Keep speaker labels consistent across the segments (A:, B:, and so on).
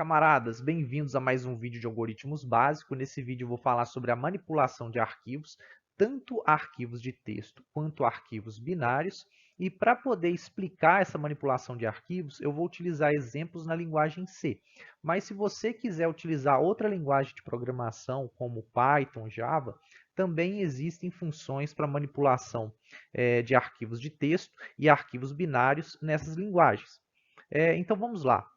A: Camaradas, bem-vindos a mais um vídeo de algoritmos básicos. Nesse vídeo eu vou falar sobre a manipulação de arquivos, tanto arquivos de texto quanto arquivos binários. E para poder explicar essa manipulação de arquivos, eu vou utilizar exemplos na linguagem C. Mas se você quiser utilizar outra linguagem de programação, como Python, Java, também existem funções para manipulação de arquivos de texto e arquivos binários nessas linguagens. Então vamos lá.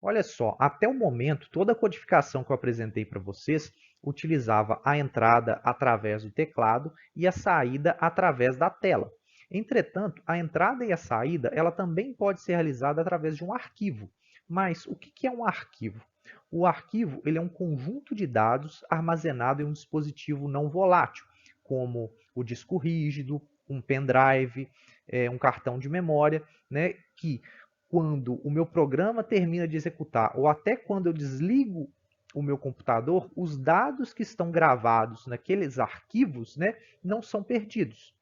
A: Olha só, até o momento, toda a codificação que eu apresentei para vocês utilizava a entrada através do teclado e a saída através da tela. Entretanto, a entrada e a saída ela também pode ser realizada através de um arquivo. Mas o que é um arquivo? O arquivo ele é um conjunto de dados armazenado em um dispositivo não volátil, como o disco rígido, um pendrive, um cartão de memória, né, que quando o meu programa termina de executar ou até quando eu desligo o meu computador, os dados que estão gravados naqueles arquivos, né, não são perdidos.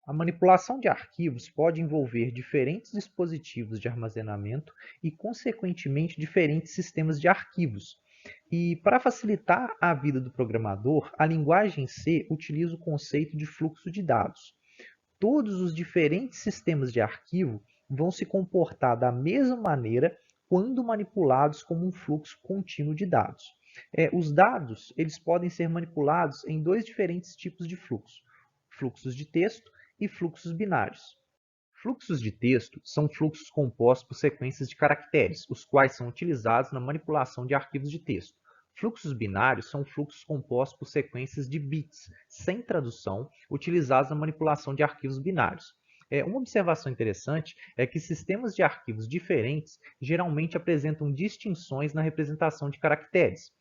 A: A manipulação de arquivos pode envolver diferentes dispositivos de armazenamento e, consequentemente, diferentes sistemas de arquivos. E para facilitar a vida do programador, a linguagem C utiliza o conceito de fluxo de dados. Todos os diferentes sistemas de arquivo vão se comportar da mesma maneira quando manipulados como um fluxo contínuo de dados. Os dados eles podem ser manipulados em dois diferentes tipos de fluxo: fluxos de texto e fluxos binários. Fluxos de texto são fluxos compostos por sequências de caracteres, os quais são utilizados na manipulação de arquivos de texto. Fluxos binários são fluxos compostos por sequências de bits, sem tradução, utilizados na manipulação de arquivos binários. Uma observação interessante é que sistemas de arquivos diferentes geralmente apresentam distinções na representação de caracteres,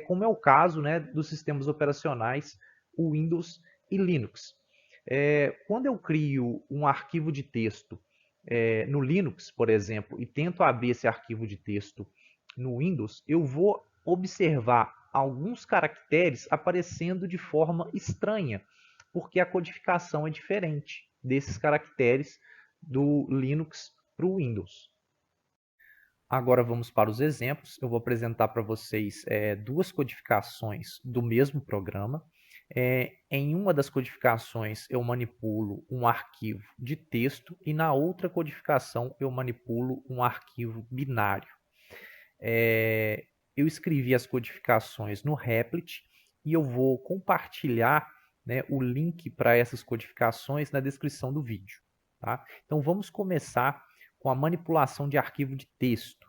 A: como é o caso, né, dos sistemas operacionais Windows e Linux. Quando eu crio um arquivo de texto no Linux, por exemplo, e tento abrir esse arquivo de texto no Windows, eu vou observar alguns caracteres aparecendo de forma estranha, porque a codificação é diferente desses caracteres do Linux para o Windows. Agora vamos para os exemplos. Eu vou apresentar para vocês duas codificações do mesmo programa. Em uma das codificações eu manipulo um arquivo de texto e na outra codificação eu manipulo um arquivo binário. Eu escrevi as codificações no Replit e eu vou compartilhar, né, o link para essas codificações na descrição do vídeo. Tá? Então vamos começar com a manipulação de arquivo de texto.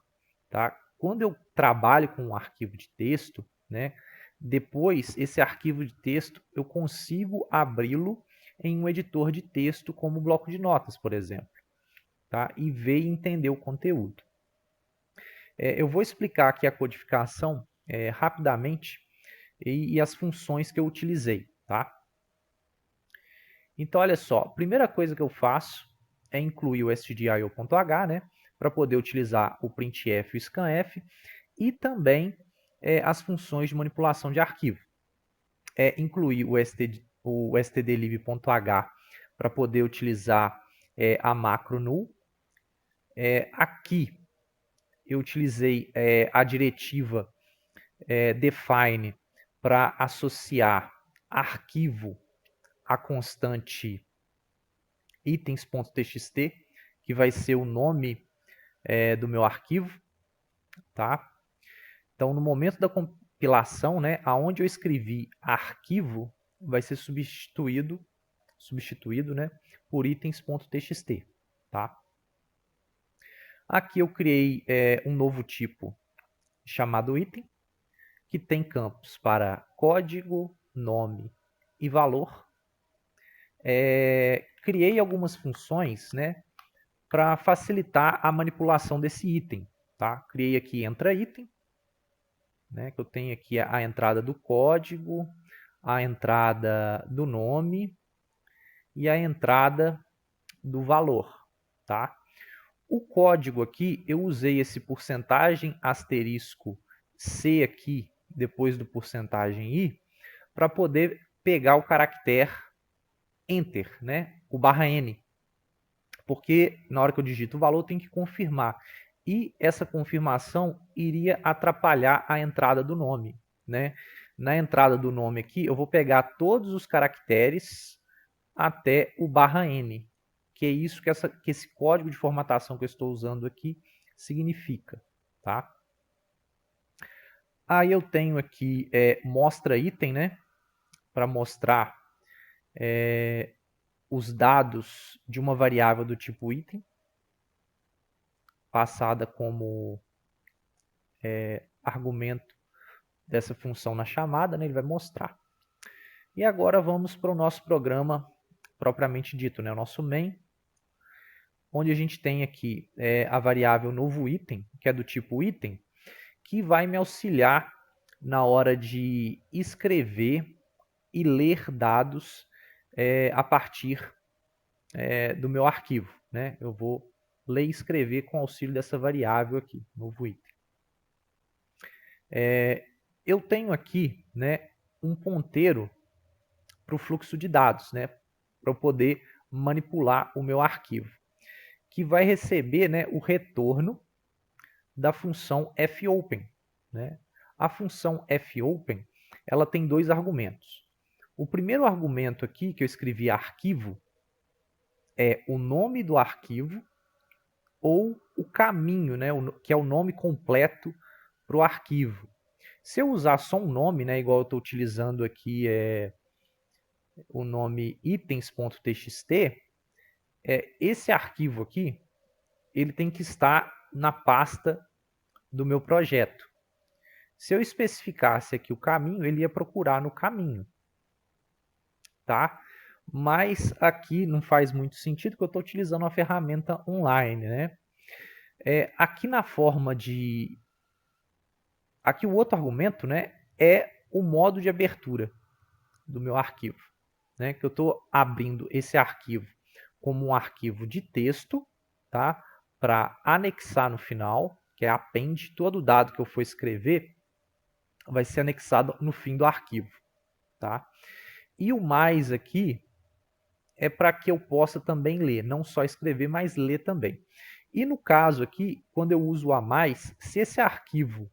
A: Tá? Quando eu trabalho com um arquivo de texto, né, depois esse arquivo de texto eu consigo abri-lo em um editor de texto como o bloco de notas, por exemplo, tá? E ver e entender o conteúdo. Eu vou explicar aqui a codificação rapidamente e as funções que eu utilizei. Tá? Então, olha só, a primeira coisa que eu faço é incluir o stdio.h, né, para poder utilizar o printf e o scanf, e também as funções de manipulação de arquivo. Incluir o stdlib.h para poder utilizar a macro null. Aqui eu utilizei a diretiva define para associar arquivo a constante itens.txt, que vai ser o nome do meu arquivo. Tá? Então, no momento da compilação, né, aonde eu escrevi arquivo, vai ser substituído, né, por itens.txt. Tá? Aqui eu criei um novo tipo chamado item, que tem campos para código, nome e valor. Criei algumas funções, né, para facilitar a manipulação desse item. Tá? Criei aqui entra item, né, que eu tenho aqui a entrada do código, a entrada do nome e a entrada do valor. Tá? O código aqui, eu usei esse porcentagem asterisco C aqui, depois do porcentagem I, para poder pegar o caractere Enter, né? O /N. Porque na hora que eu digito o valor, eu tenho que confirmar. e essa confirmação iria atrapalhar a entrada do nome, né? Na entrada do nome aqui, eu vou pegar todos os caracteres até o /n, que é isso que esse código de formatação que eu estou usando aqui significa, tá? Aí eu tenho aqui mostra item, né? Para mostrar os dados de uma variável do tipo item, passada como argumento dessa função na chamada, né? Ele vai mostrar. E agora vamos para o nosso programa propriamente dito, né? O nosso main, onde a gente tem aqui a variável novo item, que é do tipo item, que vai me auxiliar na hora de escrever e ler dados a partir do meu arquivo, né? Eu vou ler e escrever com auxílio dessa variável aqui, novo item. Eu tenho aqui, né, um ponteiro para o fluxo de dados, né, para eu poder manipular o meu arquivo, que vai receber, né, o retorno da função fopen, né? A função fopen, ela tem dois argumentos. O primeiro argumento aqui, que eu escrevi arquivo, é o nome do arquivo ou o caminho, né, que é o nome completo para o arquivo. Se eu usar só um nome, né, igual eu estou utilizando aqui o nome itens.txt, esse arquivo aqui ele tem que estar na pasta do meu projeto. Se eu especificasse aqui o caminho, ele ia procurar no caminho, tá? Mas aqui não faz muito sentido, porque eu estou utilizando uma ferramenta online, né? Aqui na forma de... Aqui o outro argumento, né, é o modo de abertura do meu arquivo, né? Que eu estou abrindo esse arquivo como um arquivo de texto, tá? Para anexar no final, que é append, todo o dado que eu for escrever vai ser anexado no fim do arquivo, tá? E o mais aqui é para que eu possa também ler, não só escrever, mas ler também. E no caso aqui, quando eu uso o a mais, se esse arquivo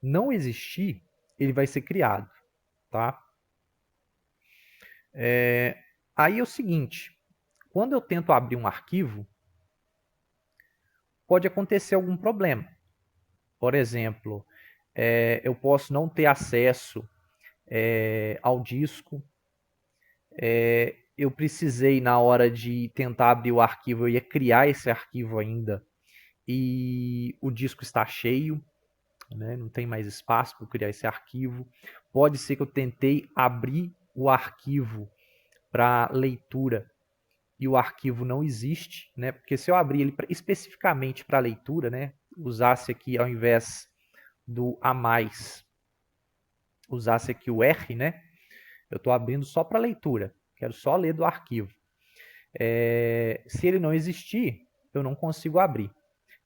A: não existir, ele vai ser criado, tá? Aí é o seguinte, quando eu tento abrir um arquivo, pode acontecer algum problema. Por exemplo, eu posso não ter acesso ao disco, eu precisei, na hora de tentar abrir o arquivo, eu ia criar esse arquivo ainda, e o disco está cheio, né? Não tem mais espaço para criar esse arquivo. Pode ser que eu tentei abrir o arquivo para leitura e o arquivo não existe, né? Porque se eu abrir ele especificamente para leitura, né? Usasse aqui ao invés do a mais, usasse aqui o R, né? Eu estou abrindo só para leitura, quero só ler do arquivo. Se ele não existir, eu não consigo abrir.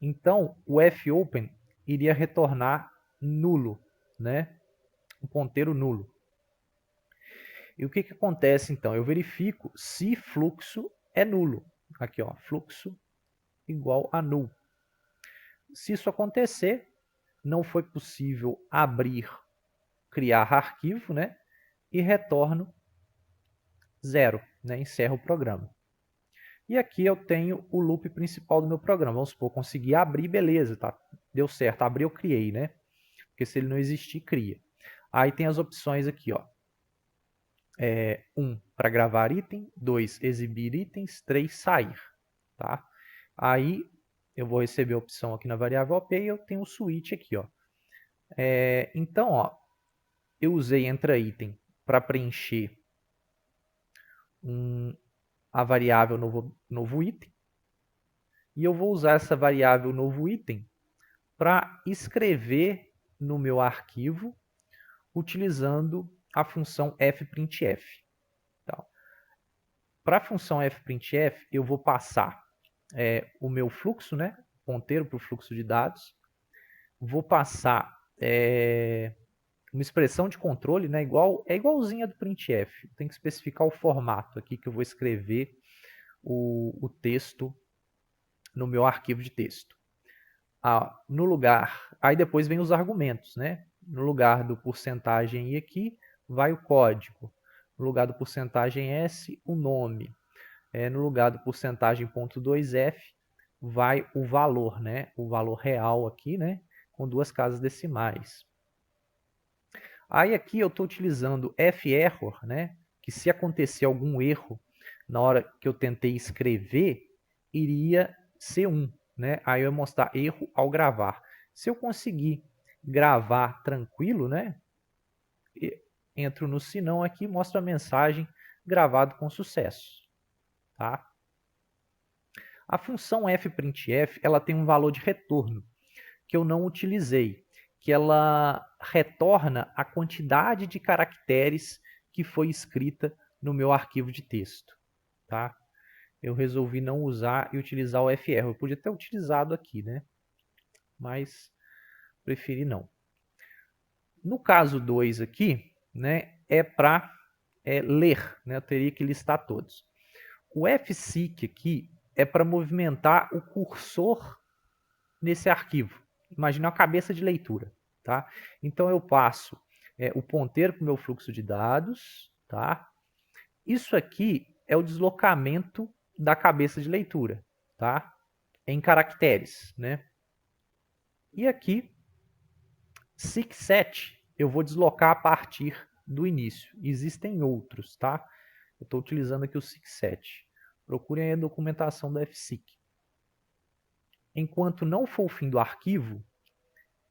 A: Então, o fopen iria retornar nulo, né? Um ponteiro nulo. E o que acontece então? Eu verifico se fluxo é nulo. Aqui, ó, fluxo igual a null. Se isso acontecer, não foi possível abrir, criar arquivo, né? E retorno 0, né? Encerro o programa. E aqui eu tenho o loop principal do meu programa. Vamos supor, consegui abrir, beleza, tá? Deu certo, abri, eu criei, né? Porque se ele não existir, cria. Aí tem as opções aqui, ó. 1 para gravar item, 2 exibir itens, 3 sair, tá? Aí eu vou receber a opção aqui na variável OP e eu tenho o switch aqui, ó. Então, ó, eu usei entra item para preencher a variável novo item, e eu vou usar essa variável novo item para escrever no meu arquivo utilizando a função fprintf. Então, para a função fprintf, eu vou passar o meu fluxo, né, ponteiro para o fluxo de dados, vou passar uma expressão de controle, né, igualzinha do printf. Tem que especificar o formato aqui que eu vou escrever o texto no meu arquivo de texto. no lugar, aí depois vem os argumentos, né? No lugar do porcentagem i aqui, vai o código. No lugar do porcentagem s, o nome. No lugar do porcentagem .2f, vai o valor, né? O valor real aqui, né? Com 2 casas decimais. Aí aqui eu estou utilizando ferror, né? Que se acontecer algum erro na hora que eu tentei escrever, iria ser 1, né? Aí eu vou mostrar erro ao gravar. Se eu conseguir gravar tranquilo, né? Entro no senão aqui e mostro a mensagem gravado com sucesso, tá? A função fprintf, ela tem um valor de retorno que eu não utilizei, que ela retorna a quantidade de caracteres que foi escrita no meu arquivo de texto, tá? Eu resolvi não usar e utilizar o fr. Eu podia ter utilizado aqui, né? Mas preferi não. No caso 2 aqui, né, é para ler, né? Eu teria que listar todos. O fseek aqui é para movimentar o cursor nesse arquivo. Imagina uma cabeça de leitura, tá? Então eu passo o ponteiro para o meu fluxo de dados, tá? Isso aqui é o deslocamento da cabeça de leitura, tá? Em caracteres, né? E aqui, seek_set, eu vou deslocar a partir do início. Existem outros, tá? Eu estou utilizando aqui o seek_set. Procurem aí a documentação do fseek. Enquanto não for o fim do arquivo, o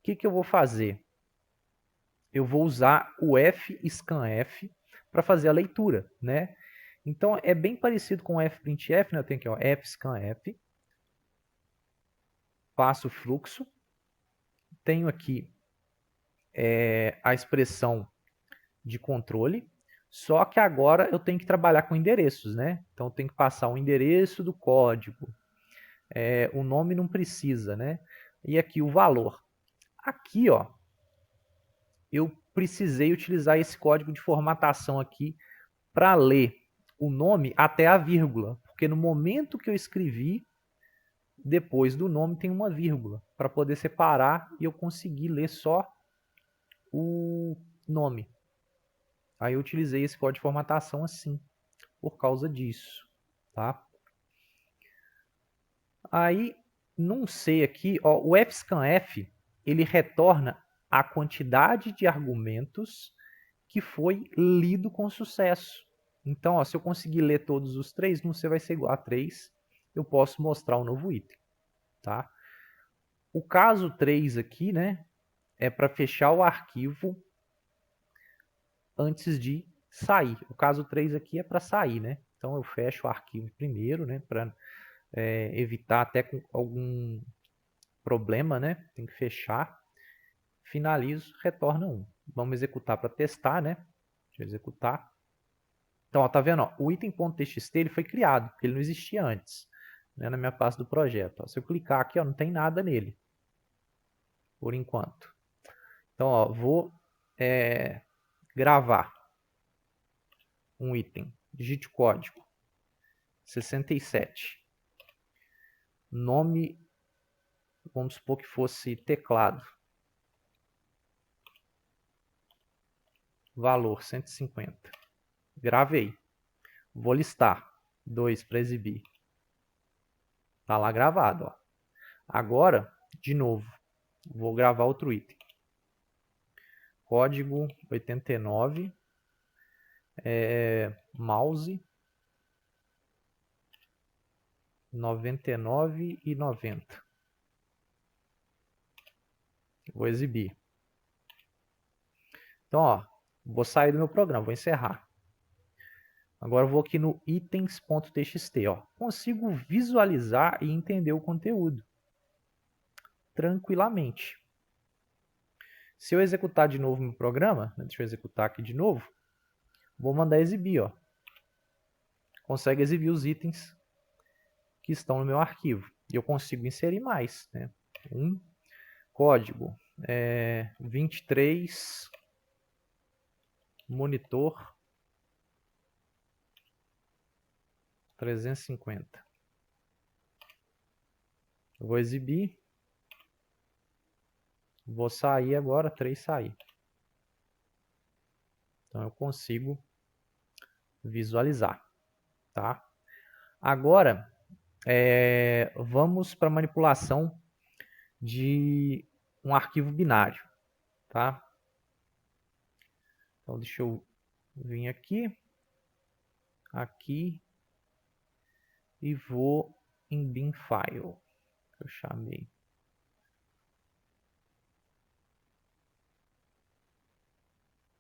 A: que eu vou fazer? Eu vou usar o fscanf para fazer a leitura, né? Então é bem parecido com o fprintf, né? Eu tenho aqui, ó, fscanf, passo o fluxo, tenho aqui a expressão de controle, só que agora eu tenho que trabalhar com endereços, né? Então eu tenho que passar o endereço do código, o nome não precisa, né? E aqui o valor. Aqui, ó, eu precisei utilizar esse código de formatação aqui para ler o nome até a vírgula, porque no momento que eu escrevi, depois do nome tem uma vírgula, para poder separar e eu conseguir ler só o nome. Aí eu utilizei esse código de formatação assim, por causa disso, tá? Aí, num C aqui, ó, o fscanf, ele retorna a quantidade de argumentos que foi lido com sucesso. Então, ó, se eu conseguir ler todos os 3, no C vai ser igual a 3, eu posso mostrar o novo item, tá? O caso 3 aqui, né, é para fechar o arquivo antes de sair. O caso 3 aqui é para sair, né? Então eu fecho o arquivo primeiro, né, para evitar até com algum problema, né? Tem que fechar. Finalizo, retorna 1. Vamos executar para testar, né? Deixa eu executar. Então, ó, tá vendo? Ó, o item.txt ele foi criado, porque ele não existia antes, né, na minha pasta do projeto. Ó, se eu clicar aqui, ó, não tem nada nele, por enquanto. Então, ó, vou gravar um item. Digite o código. 67. Nome, vamos supor que fosse teclado. Valor 150. Gravei. Vou listar 2 para exibir. Tá lá gravado, ó. Agora, de novo, vou gravar outro item. Código 89, mouse 99,90. Vou exibir. Então, ó, vou sair do meu programa, vou encerrar. Agora eu vou aqui no itens.txt, ó. Consigo visualizar e entender o conteúdo tranquilamente. Se eu executar de novo meu programa, né, deixa eu executar aqui de novo, vou mandar exibir, ó. Consegue exibir os itens que estão no meu arquivo. E eu consigo inserir mais, né? Código 23 monitor 350. Eu vou exibir. Vou sair agora, 3 sair. Então eu consigo visualizar, tá? Agora, vamos para a manipulação de um arquivo binário, tá? Então deixa eu vir aqui e vou em bin file, que eu chamei.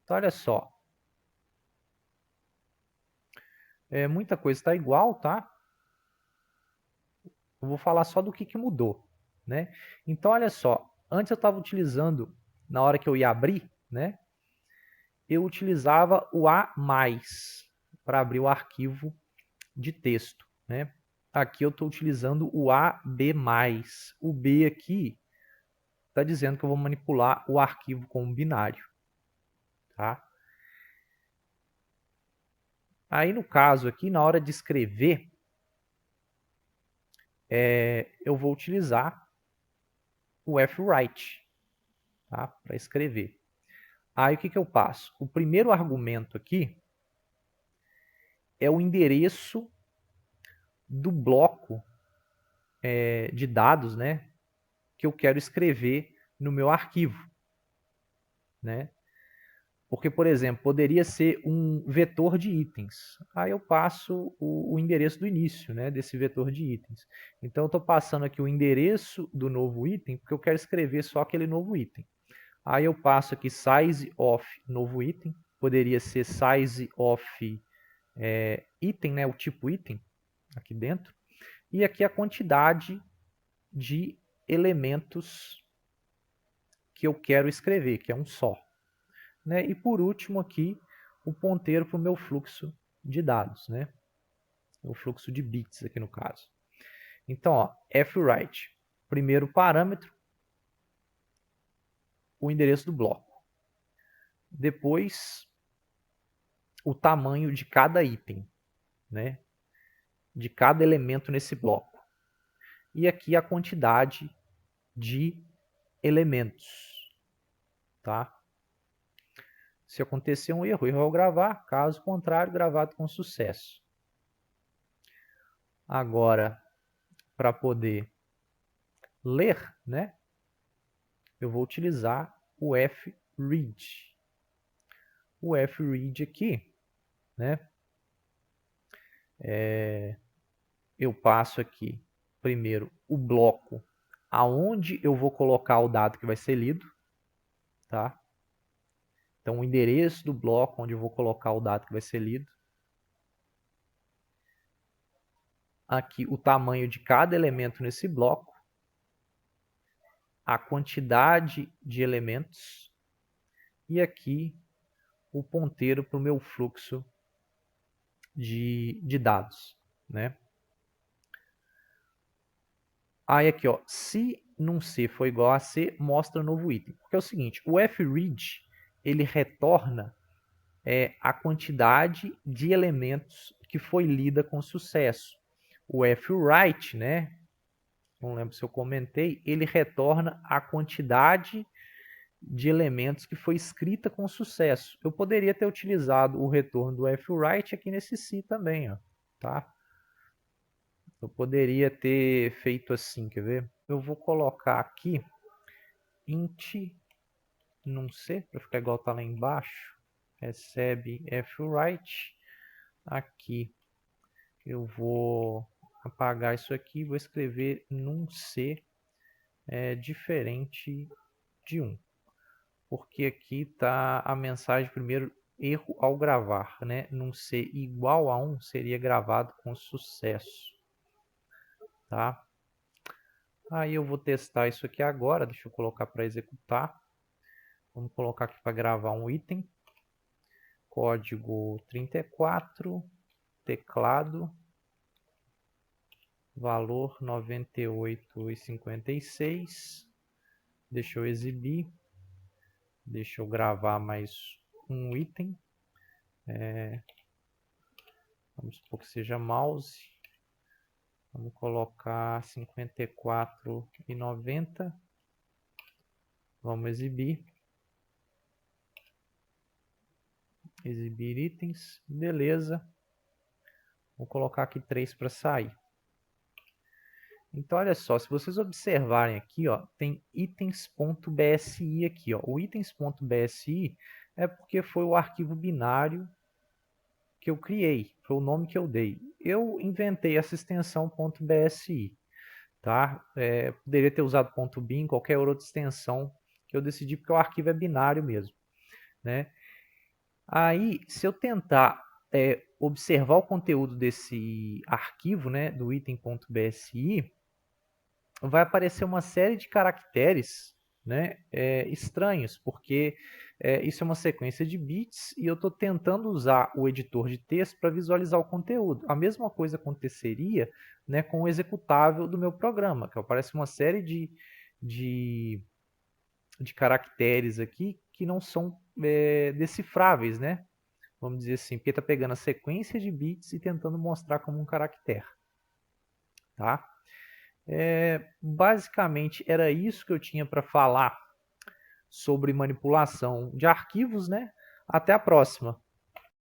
A: Então olha só, muita coisa está igual, tá? Eu vou falar só do que mudou, né? Então olha só, antes eu estava utilizando, na hora que eu ia abrir, né? Eu utilizava o A+, para abrir o arquivo de texto, né? Aqui eu estou utilizando o AB+. O B aqui está dizendo que eu vou manipular o arquivo como binário, tá? Aí no caso aqui, na hora de escrever, eu vou utilizar o fwrite, tá? Para escrever. Aí o que eu passo? O primeiro argumento aqui é o endereço do bloco de dados, né, que eu quero escrever no meu arquivo, né? Porque, por exemplo, poderia ser um vetor de itens. Aí eu passo o endereço do início, né, desse vetor de itens. Então eu estou passando aqui o endereço do novo item, porque eu quero escrever só aquele novo item. Aí eu passo aqui size of novo item, poderia ser size of item, né, o tipo item, aqui dentro. E aqui a quantidade de elementos que eu quero escrever, que é um só. Né? E por último aqui, o ponteiro para o meu fluxo de dados, né? O fluxo de bits aqui no caso. Então, ó, fwrite, primeiro parâmetro, o endereço do bloco. Depois, o tamanho de cada item, né? De cada elemento nesse bloco. E aqui a quantidade de elementos, tá? Se acontecer um erro, erro ao gravar, caso contrário, gravado com sucesso. Agora, para poder ler, né, eu vou utilizar o fread. O fread aqui, né, eu passo aqui primeiro o bloco aonde eu vou colocar o dado que vai ser lido, tá? Então o endereço do bloco onde eu vou colocar o dado que vai ser lido. Aqui o tamanho de cada elemento nesse bloco, a quantidade de elementos e aqui o ponteiro para o meu fluxo de dados, né? Aí aqui, ó, se num C for igual a C, mostra novo item. Porque é o seguinte, o fread, ele retorna a quantidade de elementos que foi lida com sucesso. O fwrite, né, não lembro se eu comentei, ele retorna a quantidade de elementos que foi escrita com sucesso. Eu poderia ter utilizado o retorno do fwrite aqui nesse C também, ó, tá? Eu poderia ter feito assim, quer ver? Eu vou colocar aqui int num C, para ficar igual tá lá embaixo. Recebe fwrite. Aqui eu vou apagar isso aqui, vou escrever num C diferente de 1. Porque aqui está a mensagem primeiro, erro ao gravar, né? Num C igual a 1 seria gravado com sucesso, tá? Aí eu vou testar isso aqui agora, deixa eu colocar para executar. Vamos colocar aqui para gravar um item. Código 34, teclado, valor 98,56. Deixa eu exibir. Deixa eu gravar mais um item. Vamos supor que seja mouse. Vamos colocar 54,90. Vamos exibir. Exibir itens, beleza. Vou colocar aqui 3 para sair. Então, olha só, se vocês observarem aqui, ó, tem itens.bsi aqui, ó. O itens.bsi é porque foi o arquivo binário que eu criei, foi o nome que eu dei. Eu inventei essa extensão .bsi, tá? Poderia ter usado .bin, qualquer outra extensão que eu decidi, porque o arquivo é binário mesmo, né? Aí, se eu tentar observar o conteúdo desse arquivo, né, do item.bsi, vai aparecer uma série de caracteres, né, estranhos, porque isso é uma sequência de bits e eu estou tentando usar o editor de texto para visualizar o conteúdo. A mesma coisa aconteceria, né, com o executável do meu programa, que aparece uma série de caracteres aqui que não são decifráveis, né? Vamos dizer assim, porque está pegando a sequência de bits e tentando mostrar como um caractere. Tá? Basicamente era isso que eu tinha para falar sobre manipulação de arquivos, né? Até a próxima!